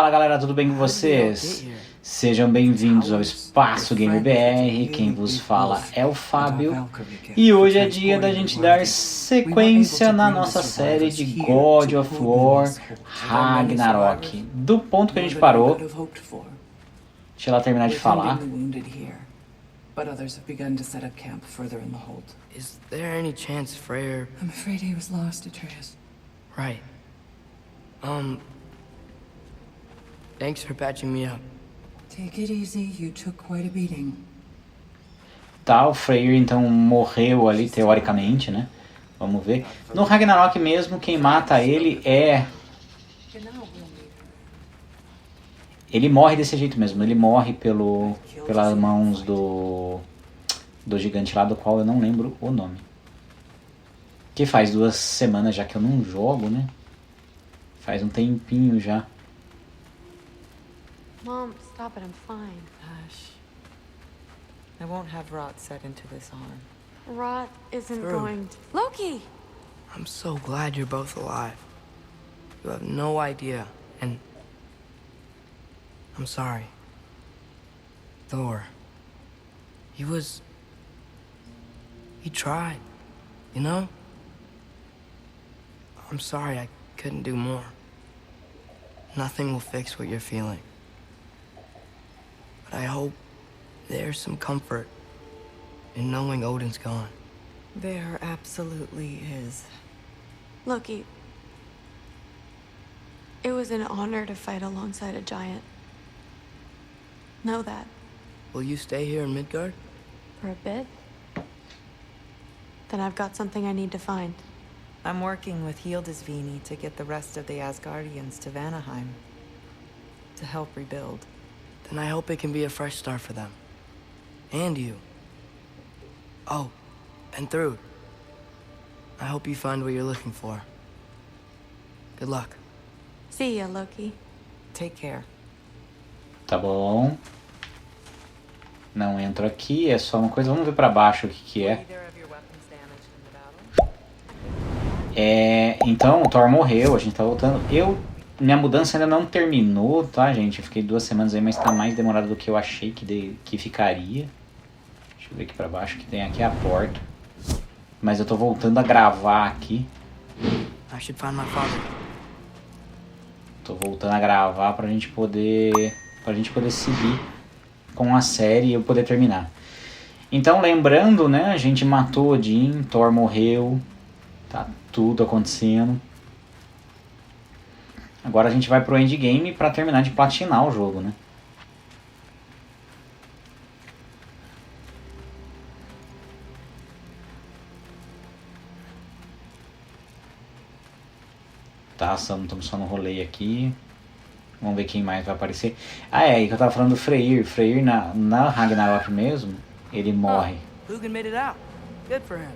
Fala galera, tudo bem com vocês? Sejam bem-vindos ao Espaço Game BR, quem vos fala é o Fábio e hoje é dia da gente dar sequência na nossa série de God of War Ragnarok. Do ponto que a gente parou, deixa ela terminar de falar. But others have begun to set up camp further in the hold. Is there any chance Freyr... I'm afraid he was lost, Atreus. Right. Thanks for patching me up. Take it easy, you took quite a beating. Tá, o Freyr então morreu ali teoricamente, né? Vamos ver. No Ragnarok mesmo, quem mata ele é... Ele morre desse jeito mesmo, ele morre pelas mãos do gigante lá, do qual eu não lembro o nome. Que faz 2 semanas já que eu não jogo, né? Faz um tempinho já. Mom, stop it, I'm fine. Hush. I won't have rot set into this arm. Rot isn't True. going to... Loki! I'm so glad you're both alive. You have no idea, and... I'm sorry. Thor. He tried, you know? I'm sorry I couldn't do more. Nothing will fix what you're feeling. But I hope there's some comfort in knowing Odin's gone. There absolutely is. Loki, it was an honor to fight alongside a giant. Know that. Will you stay here in Midgard? For a bit. Then I've got something I need to find. I'm working with Hildisvini to get the rest of the Asgardians to Vanaheim. To help rebuild. Then I hope it can be a fresh start for them. And you. Oh, and Thrud. I hope you find what you're looking for. Good luck. See ya, Loki. Take care. Tá bom. Não entro aqui, é só uma coisa. Vamos ver pra baixo o que é. Então, o Thor morreu, a gente tá voltando. Minha mudança ainda não terminou, tá, gente? Eu fiquei 2 semanas aí, mas tá mais demorado do que eu achei que ficaria. Deixa eu ver aqui pra baixo, que tem aqui a porta. Mas eu tô voltando a gravar aqui. I should find my father. Tô voltando a gravar pra gente poder seguir com a série e eu poder terminar. Então, lembrando, né, a gente matou Odin, Thor morreu, tá tudo acontecendo. Agora a gente vai pro endgame pra terminar de platinar o jogo, né? Tá, estamos só no rolê aqui. Vamos ver quem mais vai aparecer. Ah, é aí que eu tava falando do Freyr. Freyr na Ragnarok mesmo, ele morre. Hugin made it out. Good for him.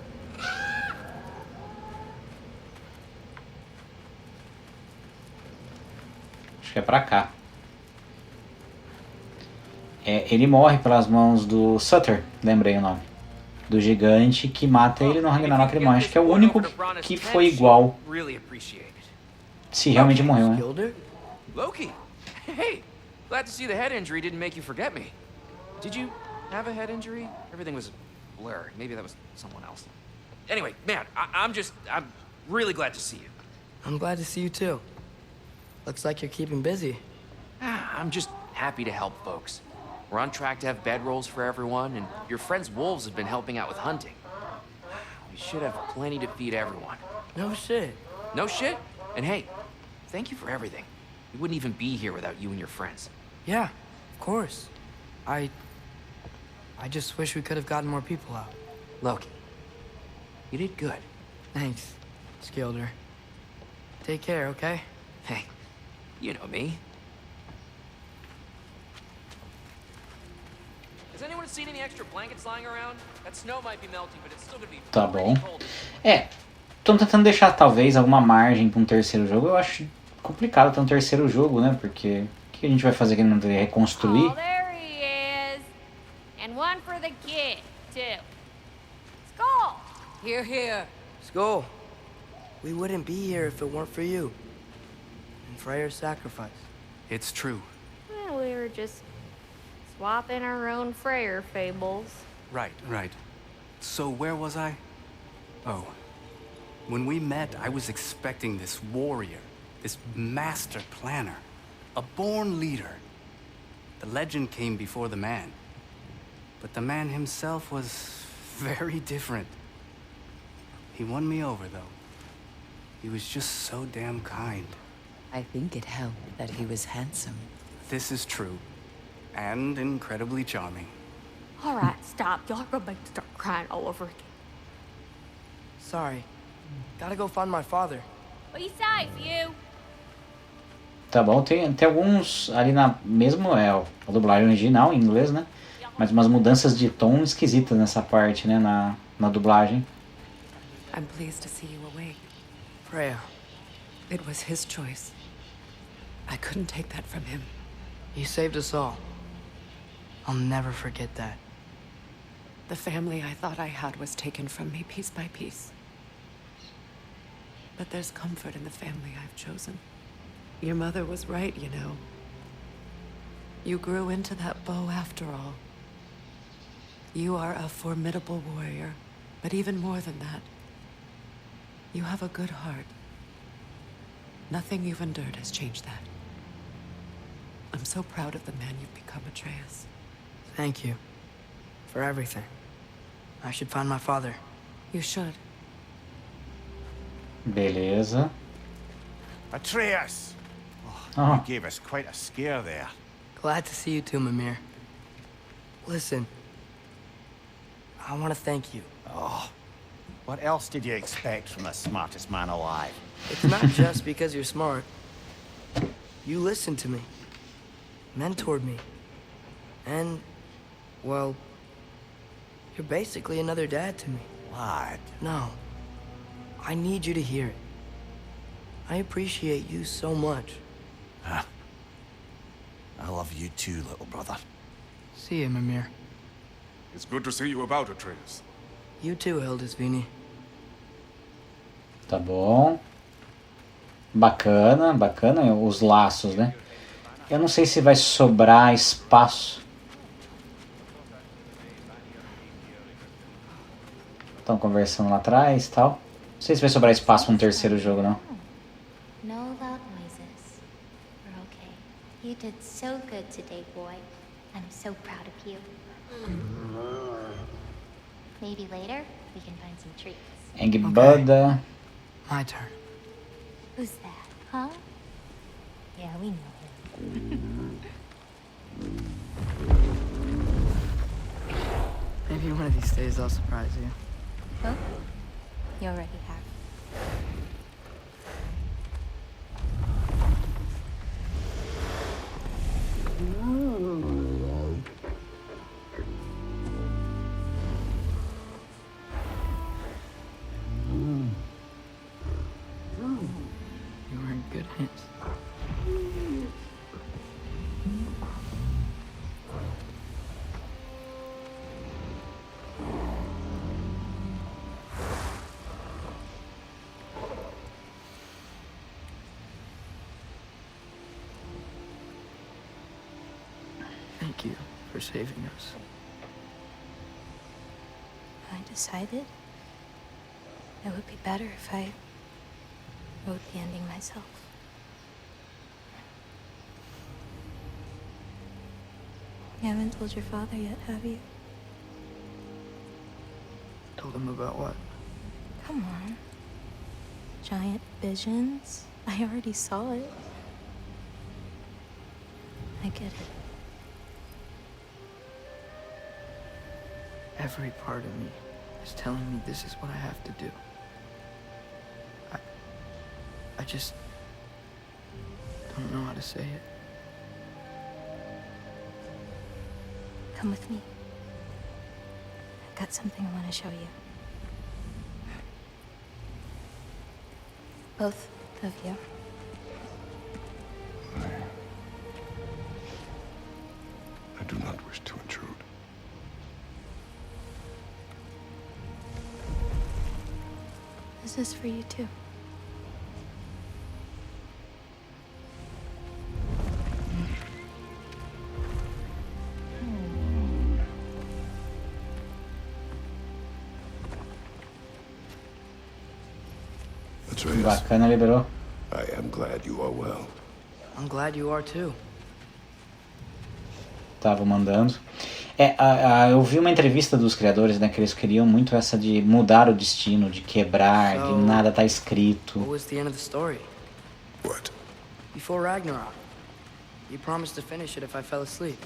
Acho que é pra cá. Ele morre pelas mãos do Sutter, lembrei o nome. Do gigante que mata ele no Ragnarok, ele morre. Acho que é o único que foi igual. Se realmente morreu, né? Skilder? Loki! Hey! Glad to see the head injury didn't make you forget me. Did you have a head injury? Everything was a blur. Maybe that was someone else. Anyway, man, I'm really glad to see you. I'm glad to see you too. Looks like you're keeping busy. I'm just happy to help folks. We're on track to have bedrolls for everyone, and your friend's wolves have been helping out with hunting. We should have plenty to feed everyone. No shit. No shit? And hey, thank you for everything. We wouldn't even be here without you and your friends. Yeah, of course. I just wish we could have gotten more people out. Loki, you did good. Thanks, Skilder. Take care, okay? Hey, you know me. Has anyone seen any extra blankets lying around? That snow might be melting, but it's still gonna be Tá bom. Tô tentando deixar talvez alguma margem pra um terceiro jogo. Eu acho complicado ter um terceiro jogo, né? Porque o que a gente vai fazer aqui? Não vai reconstruir? Oh, there he is. And one for the kid, too. Skull! Here, here. Skull, we wouldn't be here if it weren't for you. And Freyr's sacrifice. It's true. Well, we were just swapping our own Freyr fables. Right. So where was I? Oh. When we met, I was expecting this warrior, this master planner, a born leader. The legend came before the man. But the man himself was very different. He won me over, though. He was just so damn kind. I think it helped that he was handsome. This is true. And incredibly charming. All right, stop. Y'all are gonna make me start crying all over again. Sorry. Gotta go find my father. Be safe, you. Tá bom, tem alguns ali na mesmo a dublagem original em inglês, né? Mas umas mudanças de tom esquisitas nessa parte, né, na dublagem. I'm pleased to see you awake. Freya, It was his choice. I couldn't take that from him. you saved us all. I'll never forget that. The family I thought I had was taken from me piece by piece. But there's comfort in the family I've chosen. Your mother was right, you know. You grew into that bow after all. You are a formidable warrior, but even more than that, you have a good heart. Nothing you've endured has changed that. I'm so proud of the man you've become, Atreus. Thank you. For everything. I should find my father. You should. Beleza. Atreus! Oh, You gave us quite a scare there. Glad to see you too, Mimir. Listen, I want to thank you. Oh, what else did you expect from the smartest man alive? It's not just because you're smart. You listened to me, mentored me, and, well, you're basically another dad to me. Lad. No, I need you to hear it. I appreciate you so much. Huh. I love you too, little brother. See you, Mimir. It's good to see you about, Atreus. You too, Hildisvini. tá bom. Bacana os laços, né? Eu não sei se vai sobrar espaço. Estão conversando lá atrás e tal. Não sei se vai sobrar espaço para um terceiro jogo, não. No loud noises. We're okay. You did so good today, boy. I'm so proud of you. Maybe later we can find some treats. Engbada. My turn. Who's that, huh? Yeah, we know him. Maybe one of these days I'll surprise you. Huh? You already have. You were in good hands. Thank you for saving us. I decided it would be better if I wrote the ending myself. You haven't told your father yet, have you? Told him about what? Come on. Giant visions? I already saw it. I get it. Every part of me is telling me this is what I have to do. I just don't know how to say it. Come with me. I've got something I want to show you. Both of you. I do not wish to intrude. This is for you too. Atreus. Bacana, liberou. I am glad you are well. I'm glad you are too. Tava mandando. Eu vi uma entrevista dos criadores, né, que eles queriam muito essa de mudar o destino, de quebrar, de nada tá escrito. What was the end of the story? What? Before Ragnarok, you promised to finish it if I fell asleep.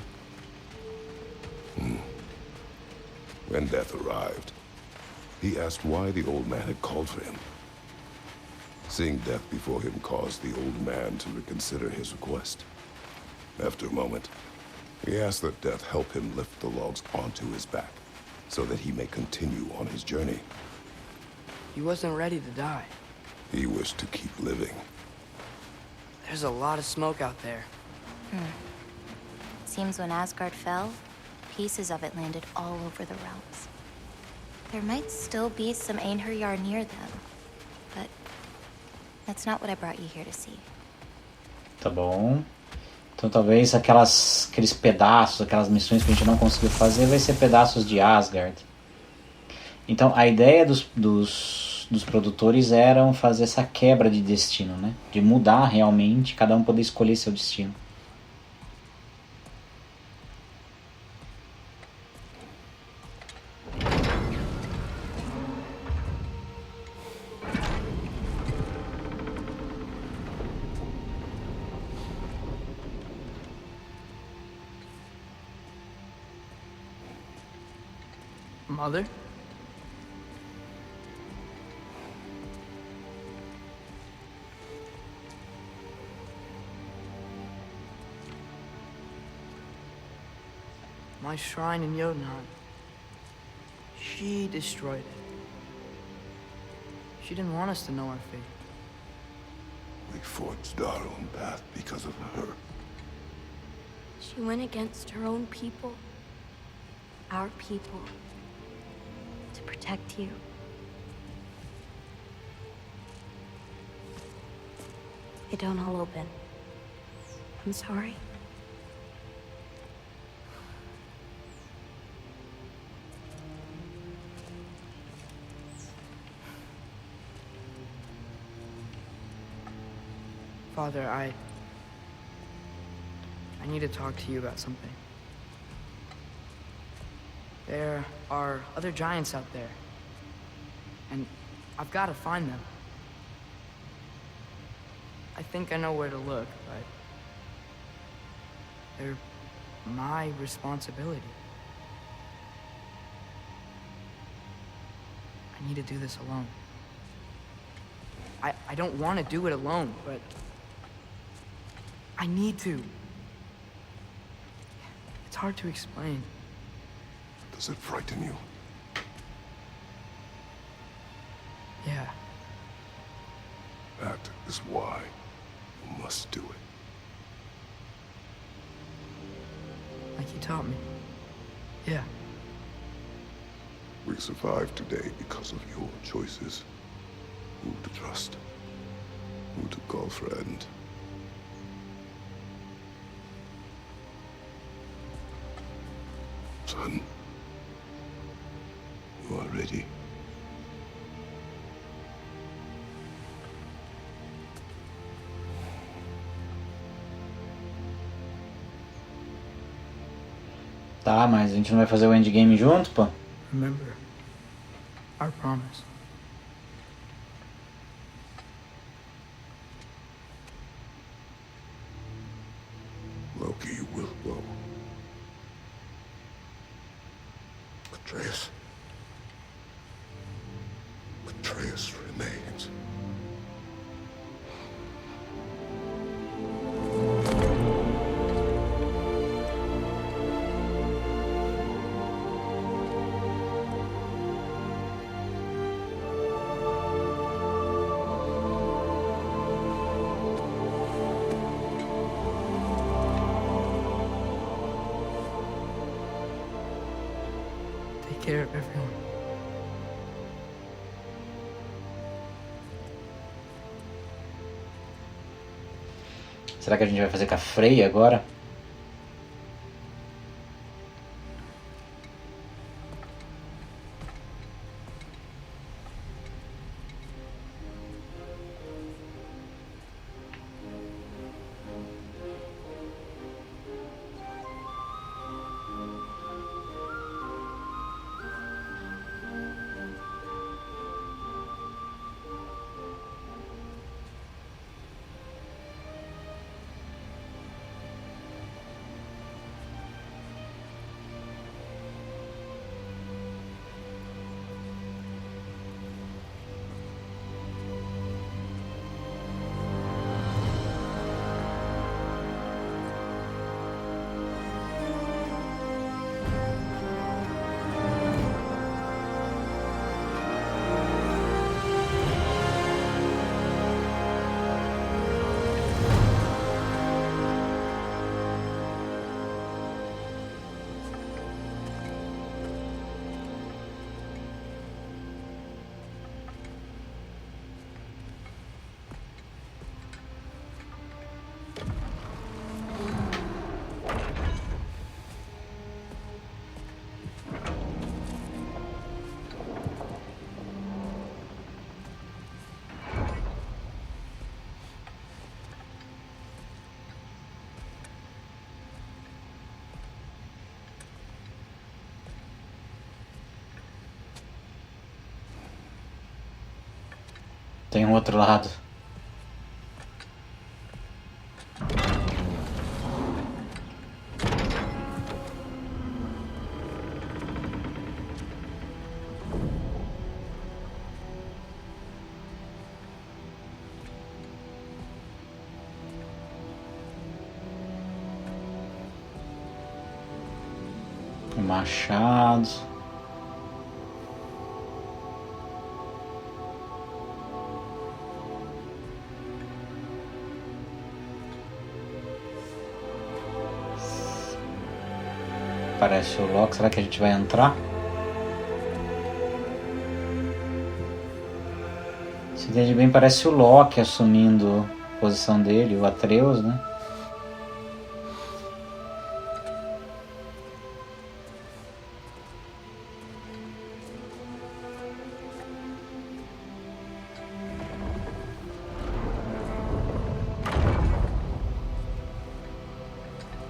When death arrived, he asked why the old man had called for him. Seeing death before him caused the old man to reconsider his request. After a moment, he asked that death help him lift the logs onto his back, so that he may continue on his journey. He wasn't ready to die. He wished to keep living. There's a lot of smoke out there. Seems when Asgard fell, pieces of it landed all over the realms. There might still be some Einherjar near them, but that's not what I brought you here to see. Tá bom. Então talvez aqueles pedaços, aquelas missões que a gente não conseguiu fazer, vai ser pedaços de Asgard. Então a ideia dos produtores era fazer essa quebra de destino, né? De mudar realmente, cada um poder escolher seu destino. Mother? My shrine in Jotunheim. She destroyed it. She didn't want us to know our fate. We forged our own path because of her. She went against her own people. Our people. To protect you. It don't all open. I'm sorry. Father, I need to talk to you about something. There are other giants out there, and I've got to find them. I think I know where to look, but they're my responsibility. I need to do this alone. I don't want to do it alone, but I need to. It's hard to explain. Does it frighten you? Yeah. That is why you must do it. Like you taught me. Yeah. We survive today because of your choices. Who to trust, who to call friend. Son, you are ready. Tá, mas a gente não vai fazer o endgame junto, pô? Remember our promise. Loki will go. Atreus. Atreus remains. Take care of everyone. Será que a gente vai fazer com a Freya agora? tem um outro lado. Machado. Parece o Loki. Será que a gente vai entrar? Se entende bem, parece o Loki assumindo a posição dele, o Atreus, né?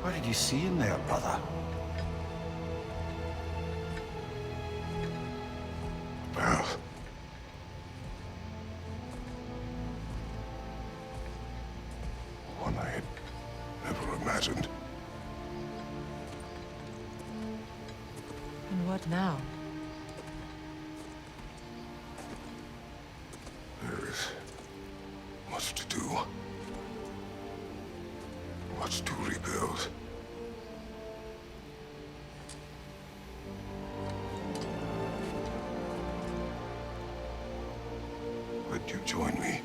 What did you see in there, brother? Path. One I had never imagined. And what now? There is much to do. Much to rebuild. Would you join me?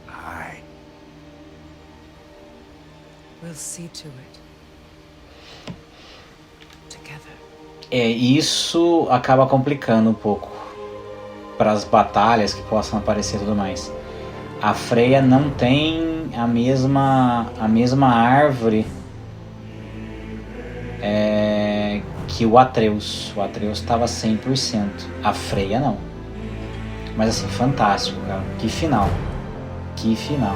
Aye. We'll see to it. Together. Isso acaba complicando um pouco para as batalhas que possam aparecer e tudo mais. A Freya não tem a mesma árvore que o Atreus. O Atreus estava 100%. A Freya não. Mas assim, fantástico, cara. Que final. Que final.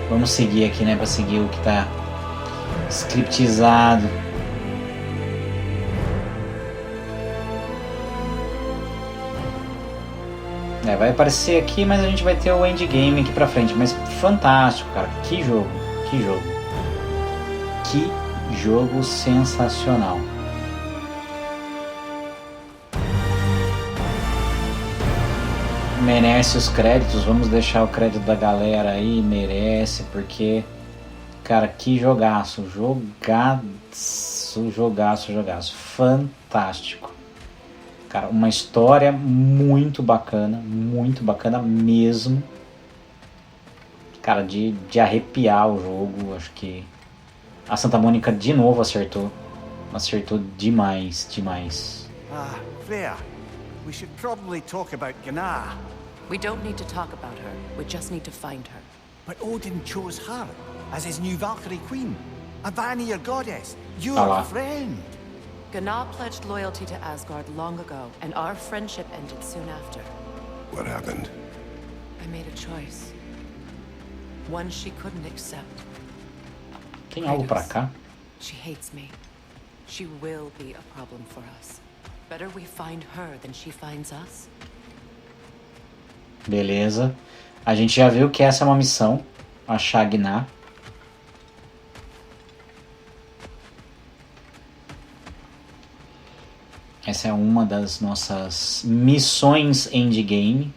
Vamos seguir aqui, né? Pra seguir o que tá scriptizado. Vai aparecer aqui, mas a gente vai ter o endgame aqui pra frente. Mas fantástico, cara. Que jogo. Que jogo. Que jogo sensacional. Merece os créditos, vamos deixar o crédito da galera aí, merece, porque, cara, que jogaço, jogaço, fantástico. Cara, uma história muito bacana mesmo. Cara, de arrepiar o jogo, acho que a Santa Mônica de novo acertou demais. Ah, Freya, we should probably talk about Gná. We don't need to talk about her. We just need to find her. But Odin chose her as his new Valkyrie queen. A Vanir goddess, your friend. Gná pledged loyalty to Asgard long ago, and our friendship ended soon after. What happened? I made a choice. One she couldn't accept. Tem algo pra cá? She hates me. She will be a problem for us. Better we find her than she finds us. Beleza. A gente já viu que essa é uma missão. Achar Gná. Essa é uma das nossas missões endgame.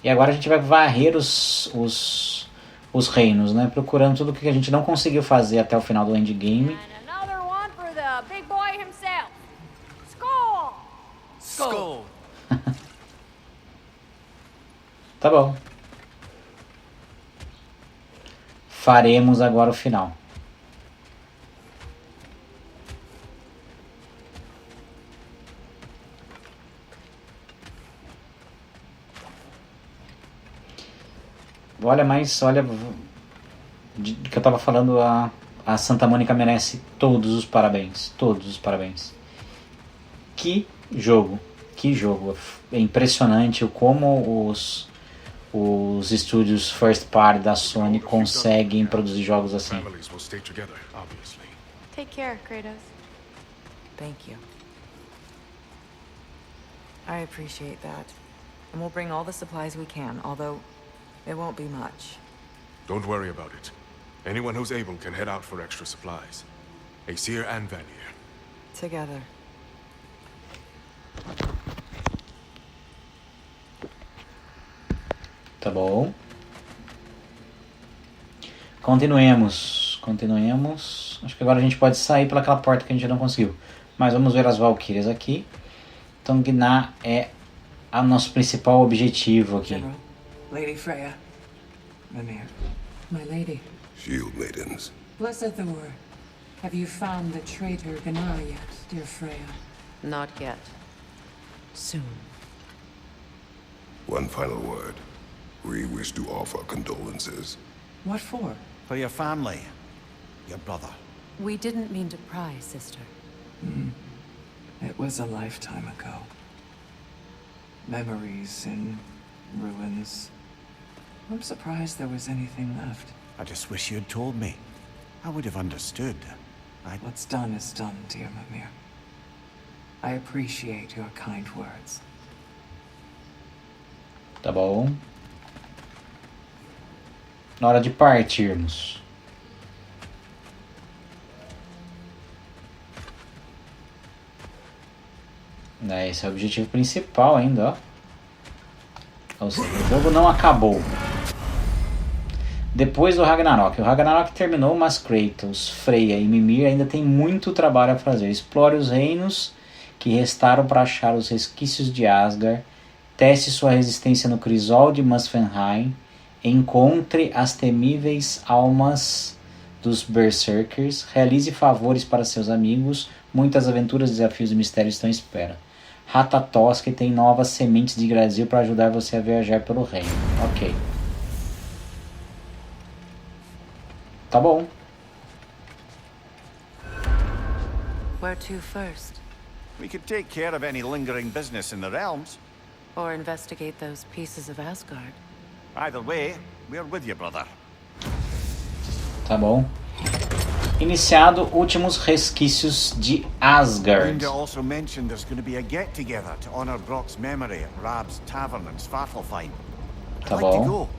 E agora a gente vai varrer os reinos, né? Procurando tudo que a gente não conseguiu fazer até o final do endgame. Skull! Tá bom. Faremos agora o final. Olha, mas olha, que eu tava falando, a Santa Mônica merece todos os parabéns. Todos os parabéns. Que jogo. Que jogo. É impressionante o como os estúdios first party da Sony conseguem produzir jogos assim. Take care, Kratos. Thank you. I appreciate that. And we'll bring all the supplies we can, although it won't be much. Don't worry about it. Anyone who's able can head out for extra supplies. Aesir and Vanir. Together. Tá bom. Continuemos. Acho que agora a gente pode sair pelaquela porta que a gente não conseguiu. Mas vamos ver as Valkyrias aqui. Então Gná é o nosso principal objetivo aqui. General, Lady Freya. Mimir. My lady. Shield maidens. Blessed Thor. Have you found the traitor Gná yet, dear Freya? Not yet. Soon. One final word. We wish to offer condolences. What for? For your family. Your brother. We didn't mean to pry, sister. It was a lifetime ago. Memories in ruins. I'm surprised there was anything left. I just wish you'd told me. I would have understood. What's done is done, dear Mimir. I appreciate your kind words. Tá bom. Na hora de partirmos. Esse é o objetivo principal ainda, ó. Ou seja, o jogo não acabou. Depois do Ragnarok. O Ragnarok terminou, mas Kratos, Freya e Mimir ainda tem muito trabalho a fazer. Explore os reinos que restaram para achar os resquícios de Asgard. Teste sua resistência no crisol de Muspelheim. Encontre as temíveis almas dos Berserkers. Realize favores para seus amigos. Muitas aventuras, desafios e mistérios estão à espera. Ratatosk tem novas sementes de Grazil para ajudar você a viajar pelo reino. Ok. Tá bom. Where to first? We could take care of any lingering business in the realms. Or investigate those pieces of Asgard? Either way, we're with you, brother. Tá bom. Iniciado últimos resquícios de Asgard. Linda also mentioned there's going to be a get-together to honor Brock's memory at Rab's Tavern in Svartalfheim. Tá I'd like to bom. go.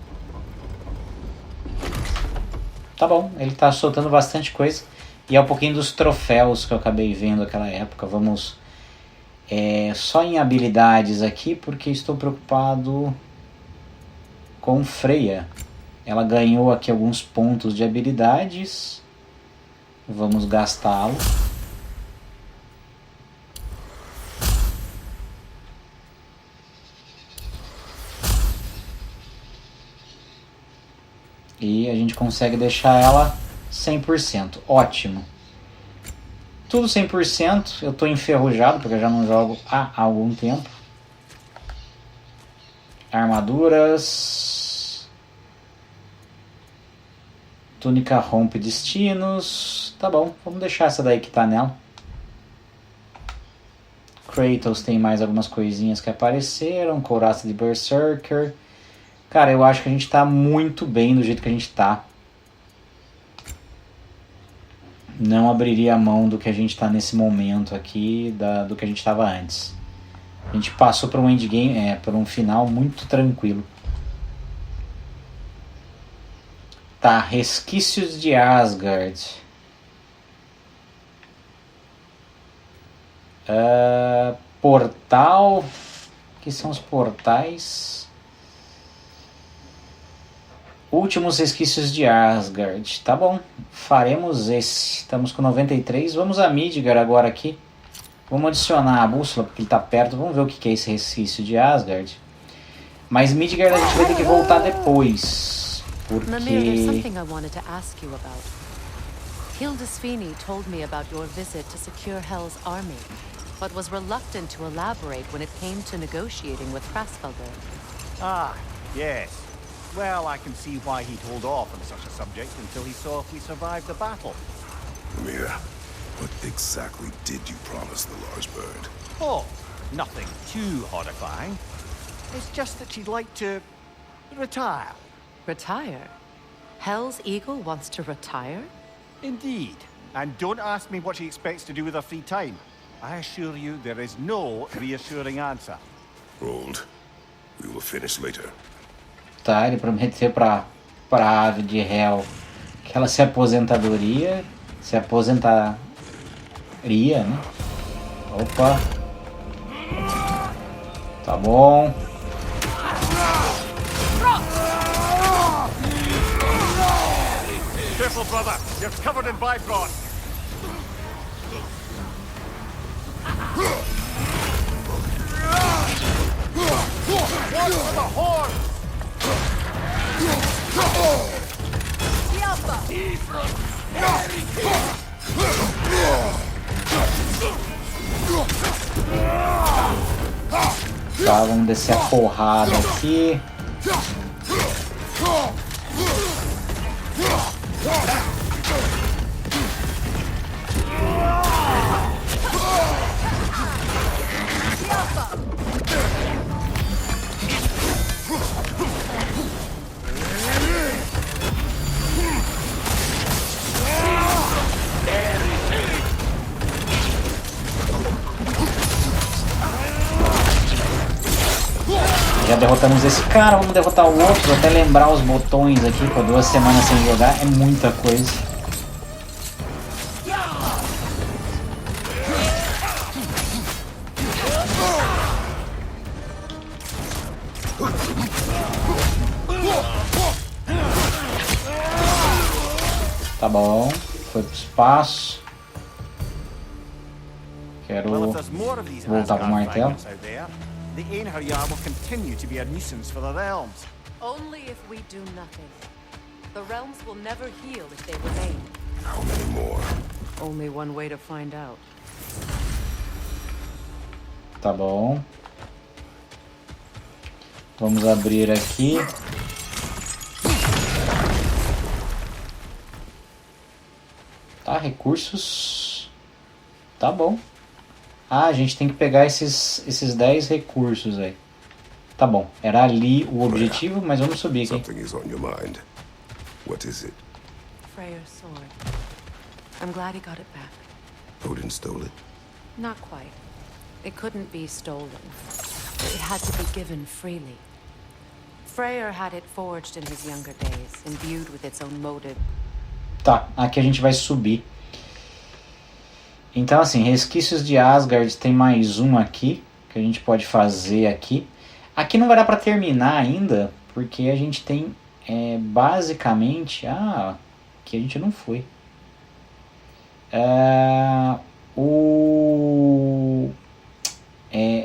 Tá bom, ele tá soltando bastante coisa. E é um pouquinho dos troféus que eu acabei vendo naquela época. Vamos só em habilidades aqui, porque estou preocupado com Freya. Ela ganhou aqui alguns pontos de habilidades. Vamos gastá-lo. E a gente consegue deixar ela 100%. Ótimo. Tudo 100%. Eu estou enferrujado porque eu já não jogo há algum tempo. Armaduras. Túnica rompe destinos. Tá bom, vamos deixar essa daí que tá nela. Kratos tem mais algumas coisinhas que apareceram. Couraça de Berserker. Cara, eu acho que a gente tá muito bem do jeito que a gente tá. Não abriria a mão do que a gente tá nesse momento aqui, do que a gente tava antes. A gente passou por um endgame, por um final muito tranquilo. Tá, resquícios de Asgard. Portal. Que são os portais? Últimos resquícios de Asgard. Tá bom, faremos esse. Estamos com 93. Vamos a Midgard agora aqui. Vamos adicionar a bússola porque ele tá perto. Vamos ver o que é esse resquício de Asgard. Mas Midgard a gente vai ter que voltar depois. Porque... Mimir, there's something I wanted to ask you about. Hildisvini told me about your visit to secure Hel's army, but was reluctant to elaborate when it came to negotiating with Hraesvelgr. Ah, yes. Well, I can see why he'd hold off on such a subject until he saw if we survived the battle. Mira, what exactly did you promise the large bird? Oh, nothing too horrifying. It's just that she'd like to retire. Retire? Hell's Eagle wants to retire? Indeed. And don't ask me what she expects to do with her free time. I assure you there is no reassuring answer. Rolled. We will finish later. Tá, ele prometeu pra ave de Hell que ela se aposentaria, né? Opa. Tá bom. Careful, brother. You're covered in Bifrost. Watch for the horn! Tá, vamos descer a porrada aqui. Já derrotamos esse cara, vamos derrotar o outro. Vou até lembrar os botões aqui, com 2 semanas sem jogar, é muita coisa. Tá bom, foi pro espaço. Quero voltar pro martelo. The Einherjar will continue to be a nuisance for the realms. Only if we do nothing. The realms will never heal if they remain. How many more? Only one way to find out. Tá bom. Vamos abrir aqui. Tá, recursos. Tá bom. Ah, a gente tem que pegar esses 10 recursos aí. Tá bom, era ali o objetivo, mas vamos subir aqui. Something is on your mind. What is it? Freyr's sword. I'm glad he got it back. Odin stole it? Not quite. It couldn't be stolen. It had to be given freely. Freyr had it forged in his younger days, imbued with its own motive. Tá, aqui a gente vai subir. Então assim, resquícios de Asgard, tem mais um aqui, que a gente pode fazer aqui. Aqui não vai dar pra terminar ainda, porque a gente tem basicamente... Ah, aqui a gente não foi.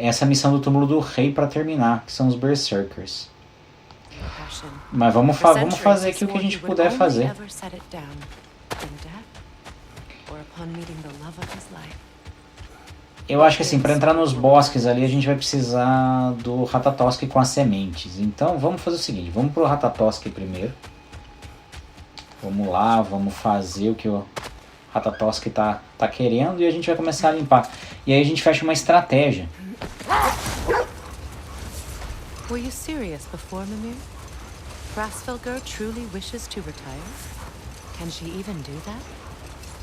Essa missão do túmulo do rei pra terminar, que são os Berserkers. Mas vamos fazer aqui o que a gente puder fazer. Eu acho que assim, para entrar nos bosques ali, a gente vai precisar do Ratatosk com as sementes. Então vamos fazer o seguinte, vamos pro Ratatosk primeiro. Vamos lá, vamos fazer o que o Ratatosk tá querendo e a gente vai começar a limpar. E aí a gente fecha uma estratégia. Were you serious before, Mimir? Frasfelger truly wishes to retire? Can she even do that?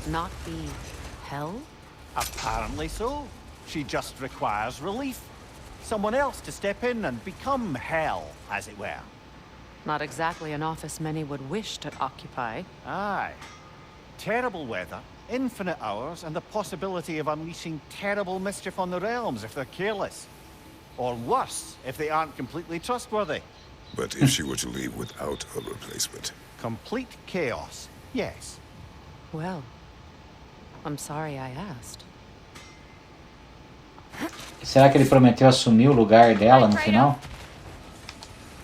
Not be Hell? Apparently so. She just requires relief. Someone else to step in and become Hell, as it were. Not exactly an office many would wish to occupy. Aye. Terrible weather, infinite hours, and the possibility of unleashing terrible mischief on the realms if they're careless. Or worse, if they aren't completely trustworthy. But if she were to leave without a replacement? Complete chaos, yes. Well, I'm sorry I asked. Será que ele prometeu assumir o lugar dela no final?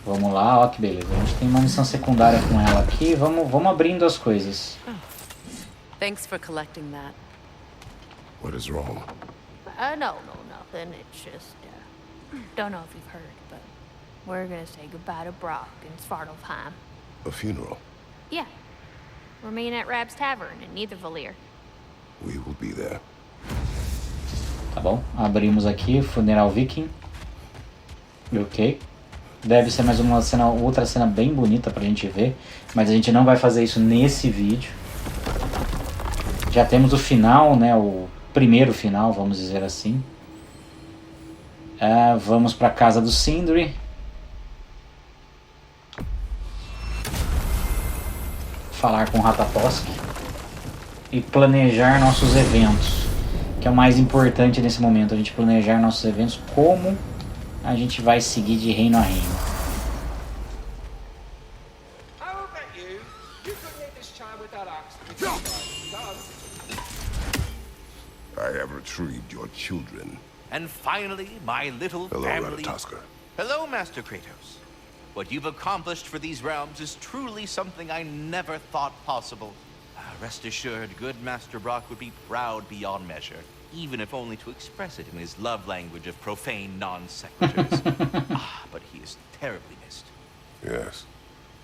Vamos lá, ó que beleza. A gente tem uma missão secundária com ela aqui. Vamos abrindo as coisas. Oh. Thanks for collecting that. What is wrong? No, nothing. It's just, don't know if you've heard, but We're gonna say goodbye to Brock in Svartalfheim. A funeral? Yeah. We're meeting at Rab's Tavern in Niedervalier. We will be there. Tá bom, abrimos aqui, funeral viking. Ok. Deve ser mais uma cena, outra cena bem bonita pra gente ver. Mas a gente não vai fazer isso nesse vídeo. Já temos o final, né? O primeiro final, vamos dizer assim. Vamos pra casa do Sindri. Falar com o Ratatosk. E planejar nossos eventos. Que é o mais importante nesse momento. A gente planejar nossos eventos. Como a gente vai seguir de reino a reino. I have retrieved your children. And finally, my little family... Hello, Hello, Master Kratos. What you've accomplished for these realms is truly something I never thought possible. Rest assured, good Master Brock would be proud beyond measure, even if only to express it in his love language of profane non-sequiturs. But he is terribly missed. Yes,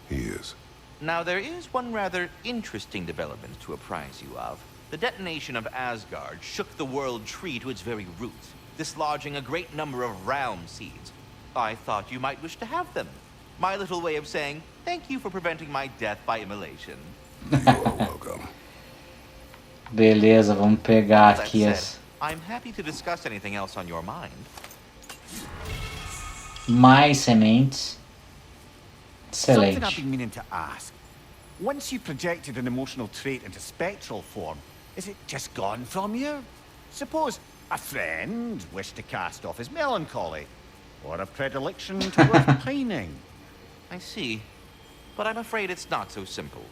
he is. Now, there is one rather interesting development to apprise you of. The detonation of Asgard shook the world tree to its very roots, dislodging a great number of realm seeds. I thought you might wish to have them. My little way of saying, thank you for preventing my death by immolation. You are welcome. Beleza, vamos pegar That aqui said, I'm happy to discuss anything else on your mind. mais sementes. Something I've Excelente. been meaning to ask. Once you projected an emotional trait into spectral form, is it just gone from you? Suppose a friend wished to cast off his melancholy, or a predilection towards pining. I see. But I'm afraid it's not so simple.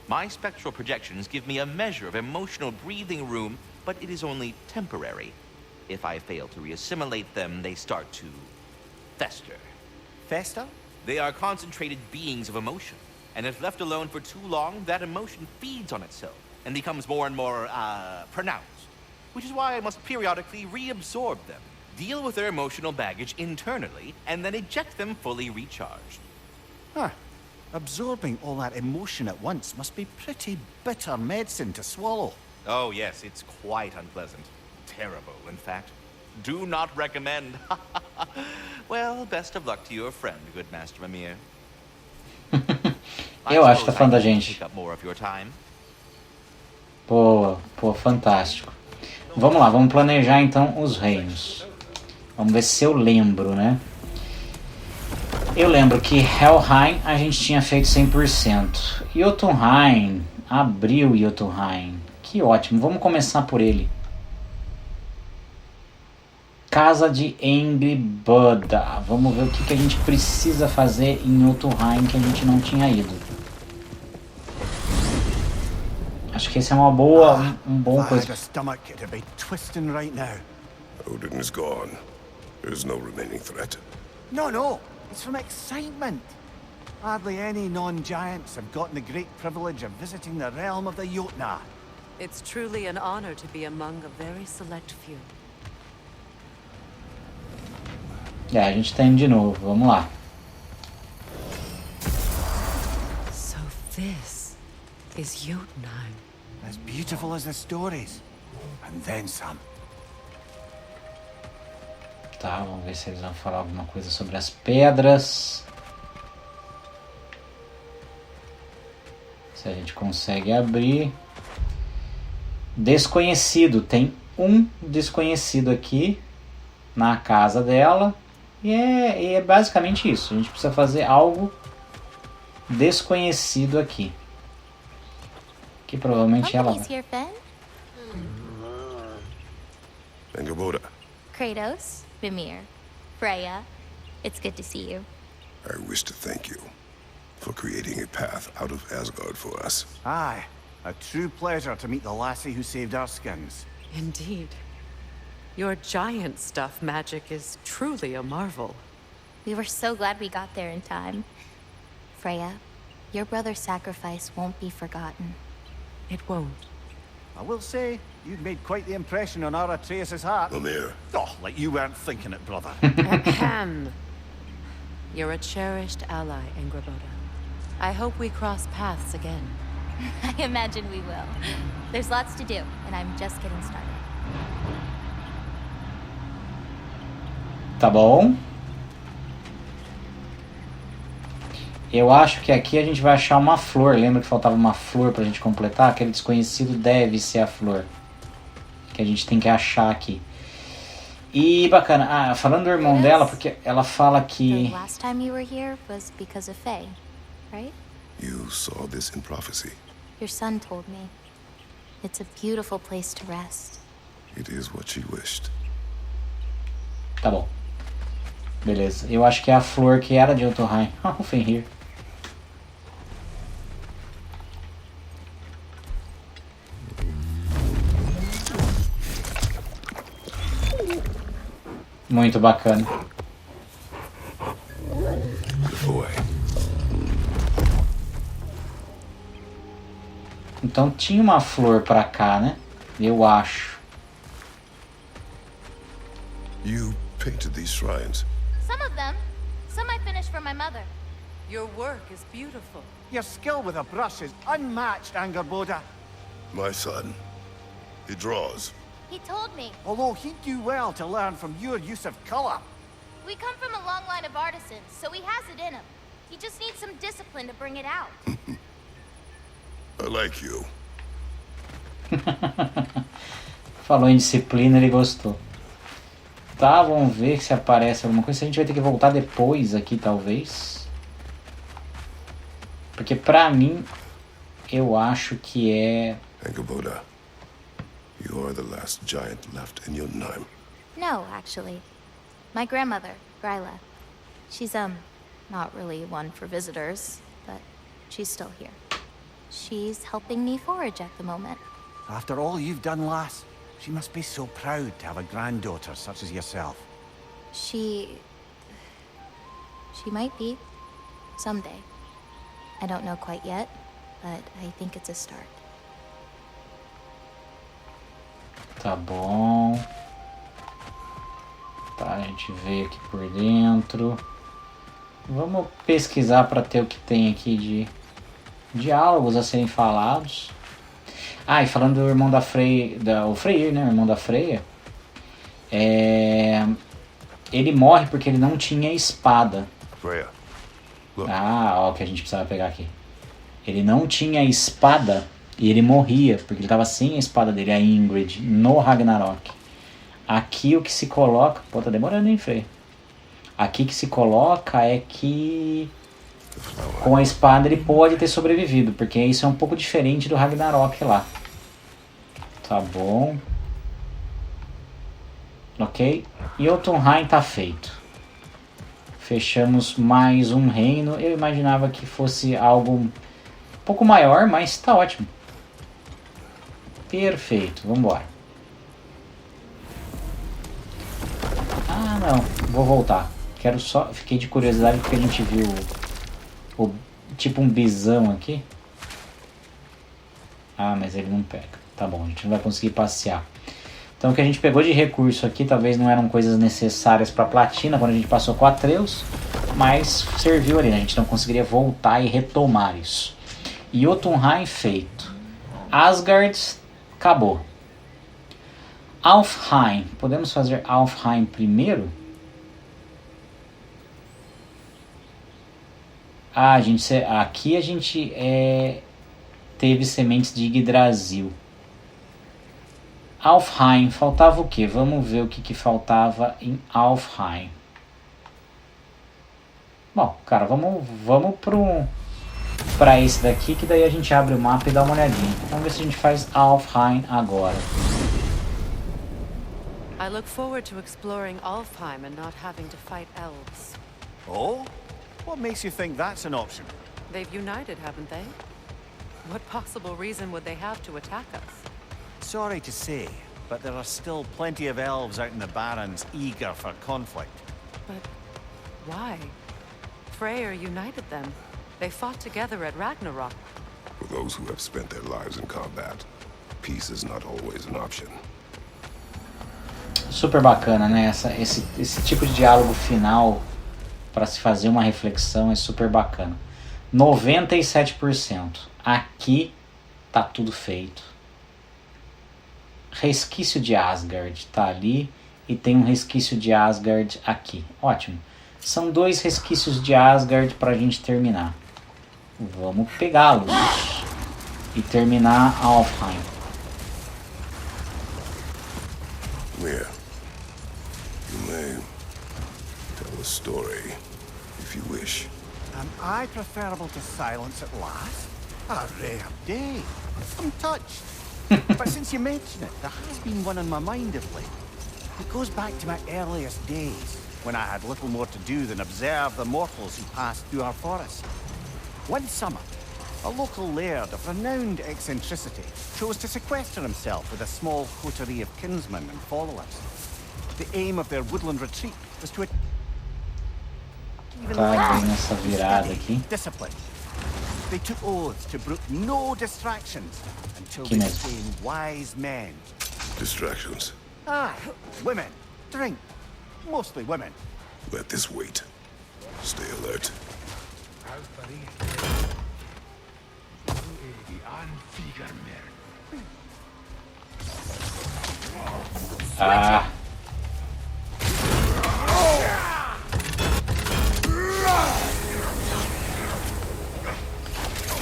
My spectral projections give me a measure of emotional breathing room, but it is only temporary. If I fail to reassimilate them, they start to fester. Fester? They are concentrated beings of emotion, and if left alone for too long, that emotion feeds on itself and becomes more and more, pronounced. Which is why I must periodically reabsorb them, deal with their emotional baggage internally, and then eject them fully recharged. Huh. Absorbing all that emotion at once must be pretty bitter medicine to swallow. Oh yes, it's quite unpleasant. Terrible, in fact. Do not recommend. Well, best of luck to your friend, good Master Mimir. Eu acho que tá falando da gente. Pick up more of your time. Pô, fantástico. Vamos lá, vamos planejar então os reinos. Vamos ver se eu lembro, né? Eu lembro que Helheim a gente tinha feito 100%. Jotunheim, abriu Jotunheim. Que ótimo, vamos começar por ele. Casa de Engribuda. Vamos ver o que a gente precisa fazer em Jotunheim que a gente não tinha ido. Acho que esse é uma boa, um bom coisa. Odin is gone. There's no remaining threat. No. It's from excitement. Hardly any non-giants have gotten the great privilege of visiting the realm of the Jotnar. It's truly an honor to be among a very select few. A gente tá indo de novo, vamos lá. So this is Jotunheim. As beautiful as the stories. And then some. Tá, vamos ver se eles vão falar alguma coisa sobre as pedras. Se a gente consegue abrir. Desconhecido. Tem um desconhecido aqui na casa dela. E é basicamente isso. A gente precisa fazer algo desconhecido aqui. Que provavelmente ela... Engelboda. Kratos, Mimir, Freya, it's good to see you. I wish to thank you for creating a path out of Asgard for us. Aye, a true pleasure to meet the lassie who saved our skins. Indeed. Your giant stuff magic is truly a marvel. We were so glad we got there in time. Freya, your brother's sacrifice won't be forgotten. It won't. I will say, you'd made quite the impression on our Atreus' heart. Mimir. Oh, like you weren't thinking it, brother. Ahem. You're a cherished ally, Angraboda. I hope we cross paths again. I imagine we will. There's lots to do, and I'm just getting started. Tá bom. Eu acho que aqui a gente vai achar uma flor. Lembra que faltava uma flor pra gente completar? Aquele desconhecido deve ser a flor que a gente tem que achar aqui. E bacana. Ah, falando do irmão dela, porque ela fala que... The last time you were here was because of Faye, right? You saw this in prophecy. Your son told me. It's a beautiful place to rest. It is what she wished. Tá bom. Beleza. Eu acho que é a flor que era de Jotunheim. Ah, o Fenrir. Muito bacana. Então tinha uma flor pra cá, né? Eu acho. You painted these shrines. Some of them. Some I finished for my mother. Your work is beautiful. Your skill with a brush is unmatched, Angerboda. My son. He draws. He told me. Although he'd do well to learn from your use of color. We come from a long line of artisans, so he has it in him. He just needs some discipline to bring it out. I like you. Falou em disciplina, ele gostou. Tá, vamos ver se aparece alguma coisa. A gente vai ter que voltar depois aqui, talvez. Porque pra mim, eu acho que é... Angerboda, you are the last giant left in Jotunheim. No, actually. My grandmother, Gryla. She's, not really one for visitors, but she's still here. She's helping me forage at the moment. After all you've done, lass, she must be so proud to have a granddaughter such as yourself. She might be. Someday. I don't know quite yet, but I think it's a start. Tá bom. Tá, a gente vê aqui por dentro. Vamos pesquisar para ter o que tem aqui de diálogos a serem falados. Ah, e falando do irmão da Freya, o Freyr, né, o irmão da Freya, ele morre porque ele não tinha espada. Freya. Ah, ó, o que a gente precisava pegar aqui. Ele não tinha espada e ele morria porque ele estava sem a espada dele, a Ingrid, no Ragnarok. Aqui o que se coloca... Pô, tá demorando, hein, Frey? Aqui que se coloca é que com a espada ele pode ter sobrevivido, porque isso é um pouco diferente do Ragnarok lá. Tá bom. Ok. Jotunheim tá feito. Fechamos mais um reino. Eu imaginava que fosse algo um pouco maior, mas tá ótimo. Perfeito. Vamos embora. Ah, não. Vou voltar. Quero só... Fiquei de curiosidade porque a gente viu tipo um bisão aqui. Ah, mas ele não pega. Tá bom, a gente não vai conseguir passear. Então o que a gente pegou de recurso aqui talvez não eram coisas necessárias para platina quando a gente passou com Atreus, mas serviu ali, né? A gente não conseguiria voltar e retomar isso. Jotunheim feito. Asgard acabou. Alfheim. Podemos fazer Alfheim primeiro? Ah, gente, aqui a gente teve sementes de Yggdrasil. Alfheim, faltava o que? Vamos ver o que faltava em Alfheim. Bom, cara, vamos pra esse daqui, que daí a gente abre o mapa e dá uma olhadinha. Vamos ver se a gente faz Alfheim agora. I look forward to exploring Alfheim and not having to fight elves. Oh? What makes you think that's an option? They've united, haven't they? What possible reason would they have to attack us? Sorry to say, but there are still plenty of elves out in the Barrens eager for conflict. But why? Freyr united them. They fought together at Ragnarok. For those who have spent their lives in combat, peace is not always an option. Super bacana, né? Esse tipo de diálogo final para se fazer uma reflexão, é super bacana. 97%. Aqui tá tudo feito. Resquício de Asgard tá ali e tem um resquício de Asgard aqui. Ótimo. São 2 resquícios de Asgard pra gente terminar. Vamos pegá-los e terminar Alfheim. Mir, you may tell a story if you wish. Am I preferable to silence at last? A rare day. I'm touched. But since you mention it, there has been one on my mind of late. It goes back to my earliest days, when I had little more to do than observe the mortals who passed through our forest. One summer, a local laird of renowned eccentricity chose to sequester himself with a small coterie of kinsmen and followers. The aim of their woodland retreat was to Tá bem nessa virada aqui. discipline. They took oaths to brook no distractions until they became wise men. Distractions. Ah, women, drink, mostly women. Let this wait. Stay alert. Ah.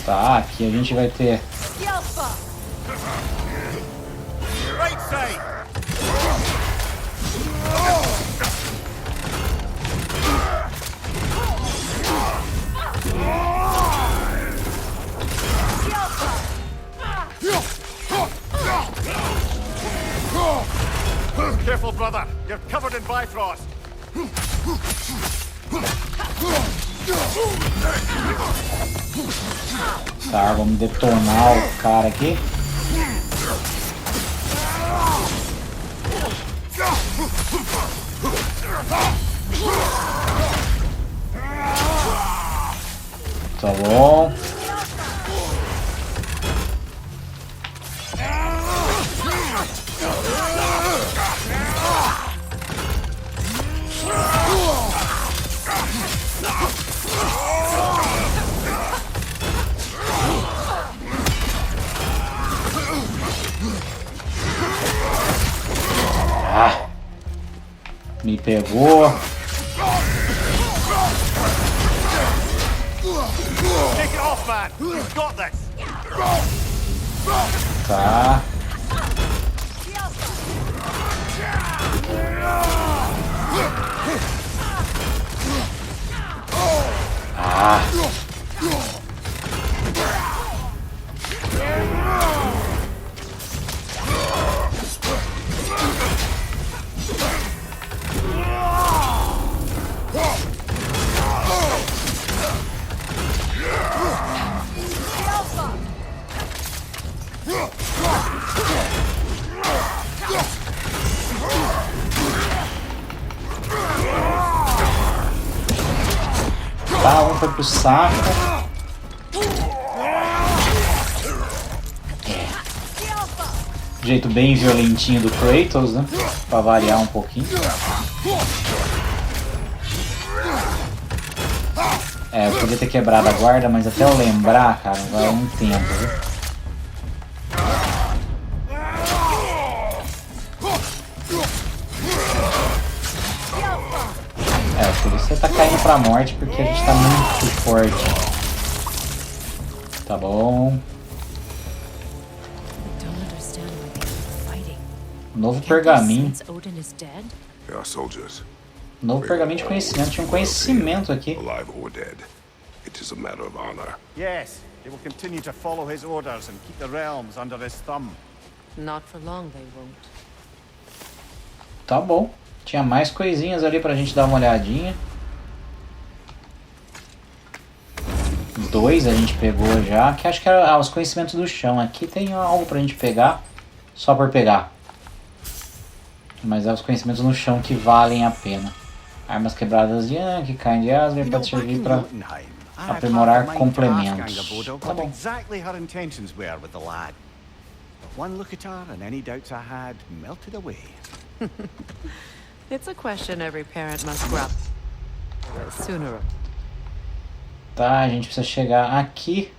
Tá, aqui a gente vai ter Right side. Careful, brother. You're covered in Bifrost. Tá, vamos detonar o cara aqui. Tá bom. Ah, me pegou. Take it off, man. You've got this. Tá. Ah. Tá, um foi pro saco. Jeito bem violentinho do Kratos, né? Pra variar um pouquinho. É, eu podia ter quebrado a guarda, mas até eu lembrar, cara, vai um tempo, viu? É, por isso você tá caindo pra morte, porque a gente tá muito forte. Tá bom. Novo pergaminho. They are soldiers. Novo pergaminho de conhecimento. Tinha um conhecimento aqui. Alive or dead. It is a matter of honor. Yes, they will continue to follow his orders and keep the realms under his thumb. Not for long, they won't. Tá bom. Tinha mais coisinhas ali pra gente dar uma olhadinha. 2 a gente pegou já. Que acho que era os conhecimentos do chão. Aqui tem algo pra gente pegar. Só por pegar. Mas é os conhecimentos no chão que valem a pena. Armas quebradas de que caem de Asgard pode servir para aprimorar complementos. Tá bom. Exactly her intentions were with the lad. One look at her and any doubts I had melted away. It's a question every parent must grapple. Sooner. Tá, a gente precisa chegar aqui.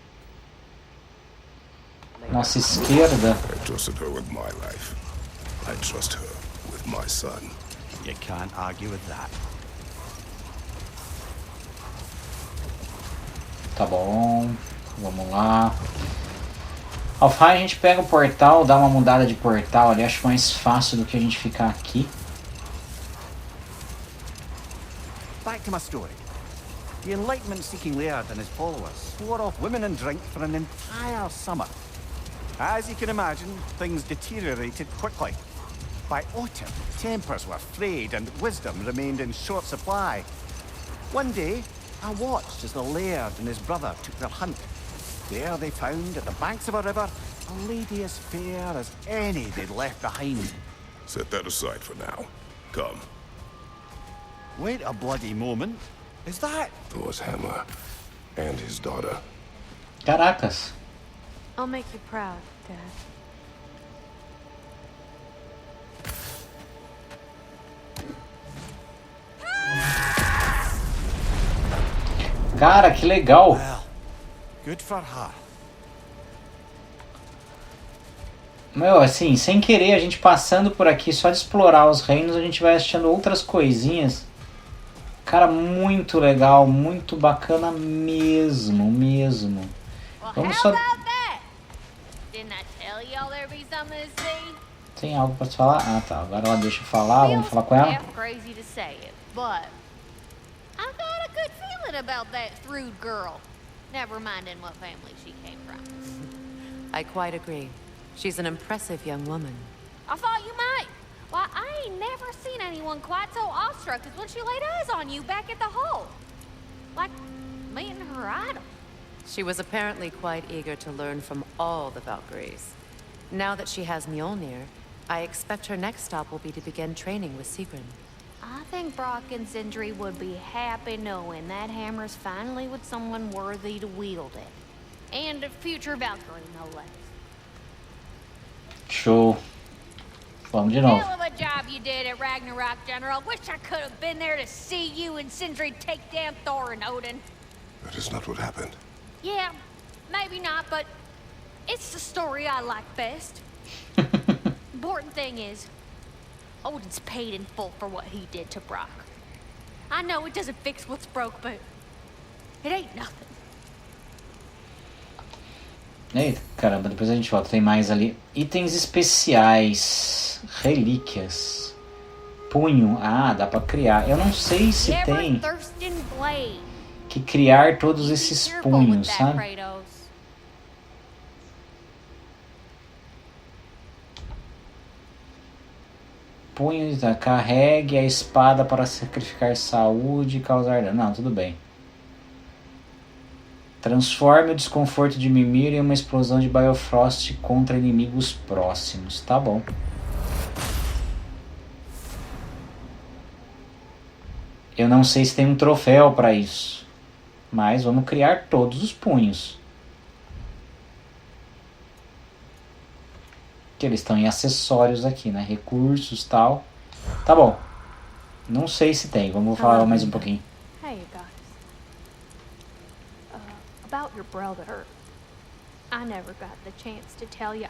Nossa esquerda. I trusted her with my life. I trust her with my son. You can't argue with that. Tá bom, vamos lá. Alfai, a gente pega o portal, dá uma mudada de portal ali, acho mais fácil do que a gente ficar aqui. Back to my story. The Enlightenment-seeking Laird and his followers swore off women and drink for an entire summer. As you can imagine, things deteriorated quickly. By autumn, tempers were frayed and wisdom remained in short supply. One day, I watched as the Laird and his brother took their hunt. There they found, at the banks of a river, a lady as fair as any they'd left behind. Set that aside for now. Come. Wait a bloody moment. Is that... Thor's hammer and his daughter. Caracas. I'll make you proud, Dad. Cara, que legal. Well, good for her. Meu, assim, sem querer, a gente passando por aqui, só de explorar os reinos, a gente vai achando outras coisinhas. Cara, muito legal, muito bacana mesmo, mesmo. Vamos só... Tem algo pra te falar? Ah, tá. Agora ela deixa eu falar, vamos falar com ela? About that Thrud girl, never minding what family she came from. I quite agree. She's an impressive young woman. I thought you might. Why, I ain't never seen anyone quite so awestruck as when she laid eyes on you back at the hole. Like meeting her idol. She was apparently quite eager to learn from all the Valkyries. Now that she has Mjolnir, I expect her next stop will be to begin training with Sigrun. I think Brock and Sindri would be happy knowing that hammer's finally with someone worthy to wield it. And a future Valkyrie, no less. Show. Vamos de novo. Hell of a job you did at Ragnarok, General. Wish I could have been there to see you and Sindri take down Thor and Odin. That is not what happened. Yeah, maybe not, but it's the story I like best. Important thing is, Odin's paid in full for what he did to Brock. I know it doesn't fix what's broke, but it ain't nothing. Eita, caramba, depois a gente volta. Tem mais ali. Itens especiais. Relíquias. Punho. Ah, dá pra criar. Eu não sei se tem que criar todos esses punhos, sabe? Punhos, tá? Carregue a espada para sacrificar saúde e causar dano. Não, tudo bem. Transforme o desconforto de Mimir em uma explosão de Biofrost contra inimigos próximos. Tá bom. Eu não sei se tem um troféu para isso. Mas vamos criar todos os punhos. Que eles estão em acessórios aqui, né? Recursos, tal. Tá bom. Não sei se tem. Vamos falar mais um pouquinho. Hey, you guys. About your brother. I never got the chance to tell you.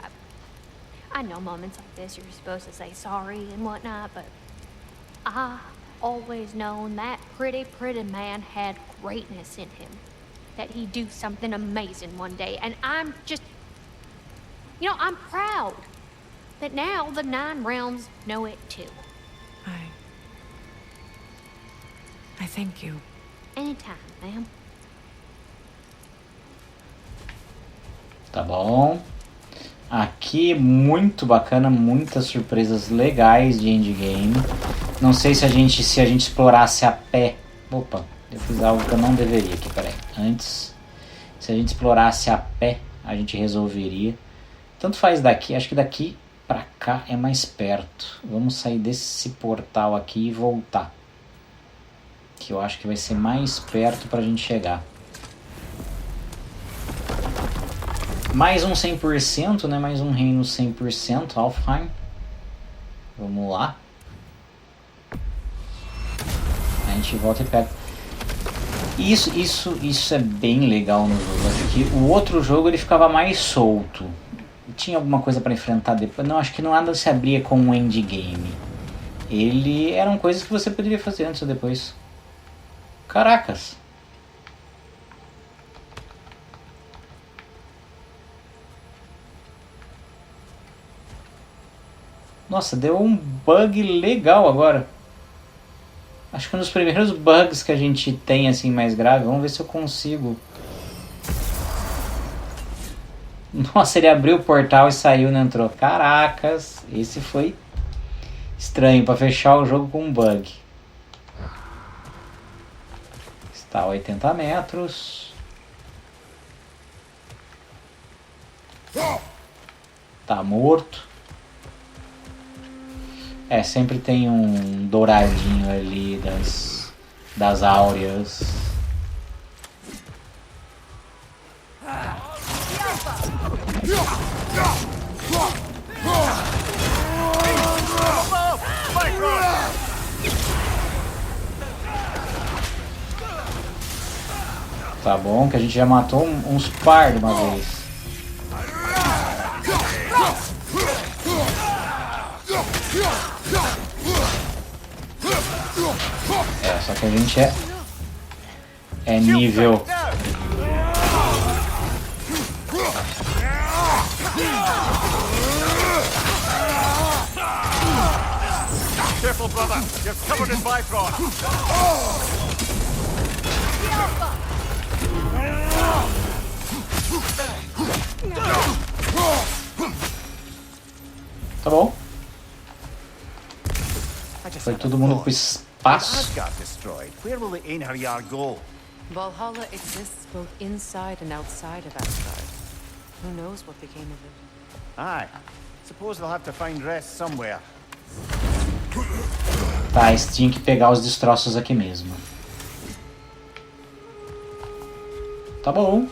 I know moments like this you're supposed to say sorry and whatnot, but I always known that pretty man had greatness in him. That he'd do something amazing one day. And I'm just... You know, I'm proud that now the 9 realms know it too. I thank you. Anytime, ma'am. Tá bom. Aqui, muito bacana, muitas surpresas legais de endgame. Não sei se a gente explorasse a pé. Opa, eu fiz algo que eu não deveria aqui, peraí. Antes, se a gente explorasse a pé, a gente resolveria. Tanto faz daqui, acho que daqui pra cá é mais perto. Vamos sair desse portal aqui e voltar. Que eu acho que vai ser mais perto pra gente chegar. Mais um 100%, né? Mais um reino 100%, Alfheim. Vamos lá. A gente volta e pega. Isso é bem legal no jogo. Acho que o outro jogo ele ficava mais solto. Tinha alguma coisa para enfrentar depois. Não, acho que nada se abria com um endgame. Eram coisas que você poderia fazer antes ou depois. Caracas! Nossa, deu um bug legal agora. Acho que um dos primeiros bugs que a gente tem assim mais grave. Vamos ver se eu consigo. Nossa, ele abriu o portal e saiu, não entrou. Caracas, esse foi estranho para fechar o jogo com um bug. Está a 80 metros. Tá morto. Sempre tem um douradinho ali das áureas. Tá bom, que a gente já matou uns par de uma vez. Só que a gente é nível. Careful, brother. You're covered in Bifrost. Tá bom. Foi todo mundo pro espaço. Asgard destroyed. Where will the Einherjar go? Valhalla exists both inside and outside of Asgard. Who knows what became of it? Aye. Suppose they'll have to find rest somewhere. Tá, eles tinham que pegar os destroços aqui mesmo. Tá bom.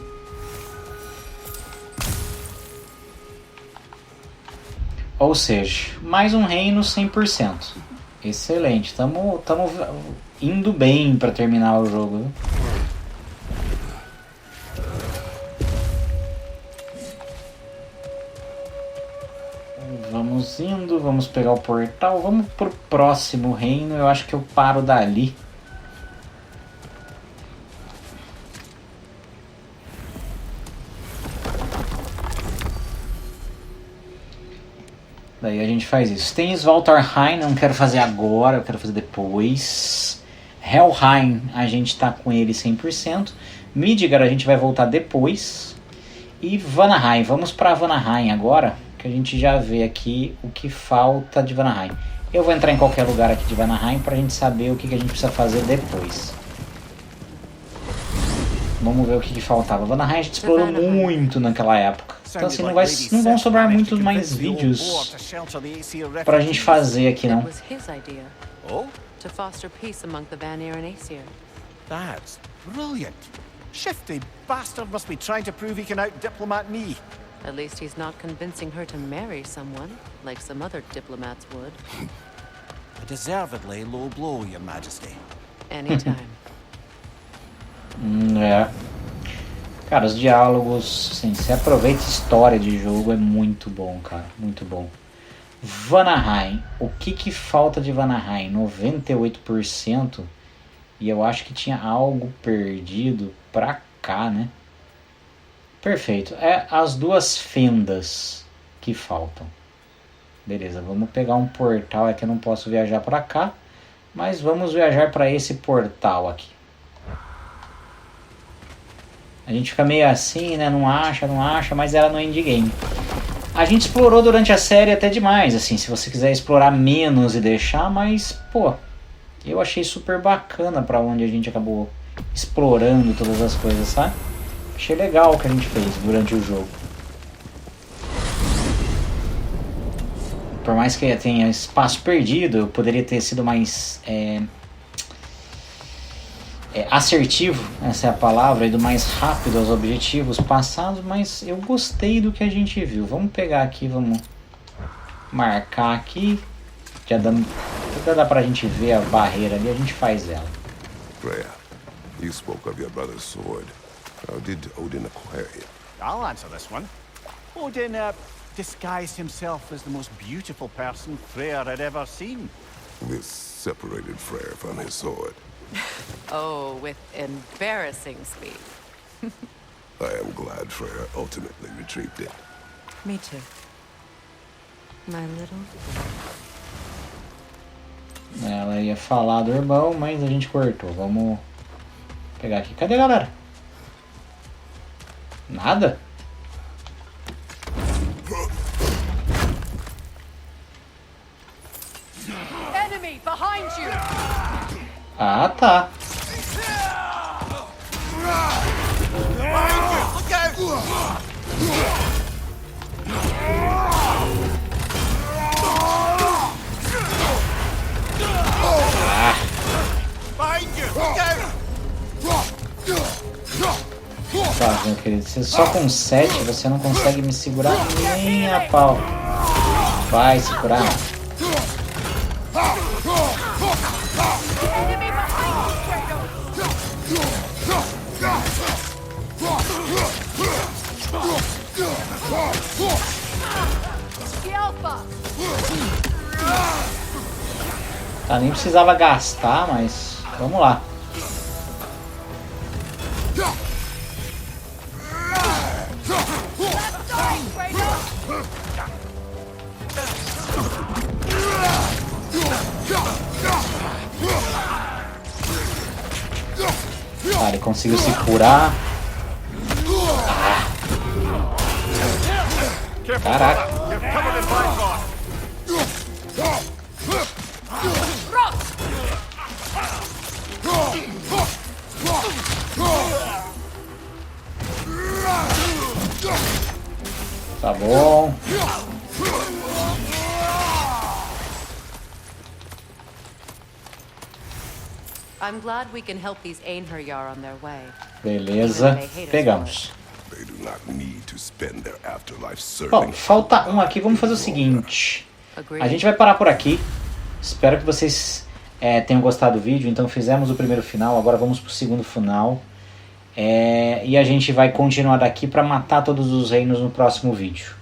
Ou seja, mais um reino 100%. Excelente. Tamo indo bem para terminar o jogo. Vamos indo, vamos pegar o portal, vamos pro próximo reino. Eu acho que eu paro dali. Daí a gente faz isso. Tem Svartalfheim, não quero fazer agora, eu quero fazer depois. Helheim, a gente tá com ele 100%. Midgard a gente vai voltar depois. E Vanaheim, vamos pra Vanaheim agora, que a gente já vê aqui o que falta de Vanaheim. Eu vou entrar em qualquer lugar aqui de Vanaheim pra gente saber o que a gente precisa fazer depois. Vamos ver o que faltava. Vanaheim a gente explorou muito naquela época. Então assim, não vão sobrar muitos mais vídeos pra gente fazer aqui, não. Oh? To foster peace among the Vanir and Aesir. That's brilliant. Shifty bastard must be trying to prove he can out-diplomat me. At least he's not convincing her to marry someone, like some other diplomats would. A deservedly low blow, Your Majesty. Anytime. Cara, os diálogos, assim, você aproveita a história de jogo, é muito bom, cara, muito bom. Vanaheim, o que falta de Vanaheim? 98%, e eu acho que tinha algo perdido pra cá, né? Perfeito, é as duas fendas que faltam. Beleza, vamos pegar um portal, é que eu não posso viajar pra cá, mas vamos viajar pra esse portal aqui. A gente fica meio assim, né? Não acha, mas era no endgame. A gente explorou durante a série até demais, assim, se você quiser explorar menos e deixar, mas, pô, eu achei super bacana pra onde a gente acabou explorando todas as coisas, sabe? Achei legal o que a gente fez durante o jogo. Por mais que tenha espaço perdido, eu poderia ter sido mais assertivo, essa é a palavra, indo mais rápido aos objetivos passados, mas eu gostei do que a gente viu. Vamos pegar aqui, vamos marcar aqui, já dá pra gente ver a barreira ali, a gente faz ela. Freya, You spoke of your brother's sword. How did Odin acquire it? I'll answer this one. Odin disguised himself as the most beautiful person Freyr had ever seen. This separated Freyr from his sword. Oh, with embarrassing speed. I am glad Freyr ultimately retrieved it. Me too. My little... Ela ia falar do irmão, mas a gente cortou. Vamos pegar aqui. Cadê a galera? Nada? Enemy behind you! Ah, tá. Tá, meu querido, você só com 7 você não consegue me segurar nem a pau. Vai se curar. Tá, nem precisava gastar, mas vamos lá. Tá, ele conseguiu se curar. Ah. Caraca. Tá bom. I'm glad we can help these Einherjar on their way. Beleza, pegamos. They do not need to spend their afterlife Bom, serving. falta um aqui. Vamos fazer o seguinte. A gente vai parar por aqui. Espero que vocês tenham gostado do vídeo. Então fizemos o primeiro final, agora vamos pro segundo final. E a gente vai continuar daqui para matar todos os reinos no próximo vídeo.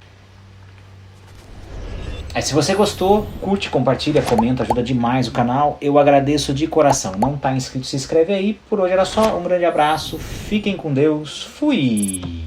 Se você gostou, curte, compartilha, comenta, ajuda demais o canal. Eu agradeço de coração. Não tá inscrito, se inscreve aí. Por hoje era só. Um grande abraço. Fiquem com Deus. Fui!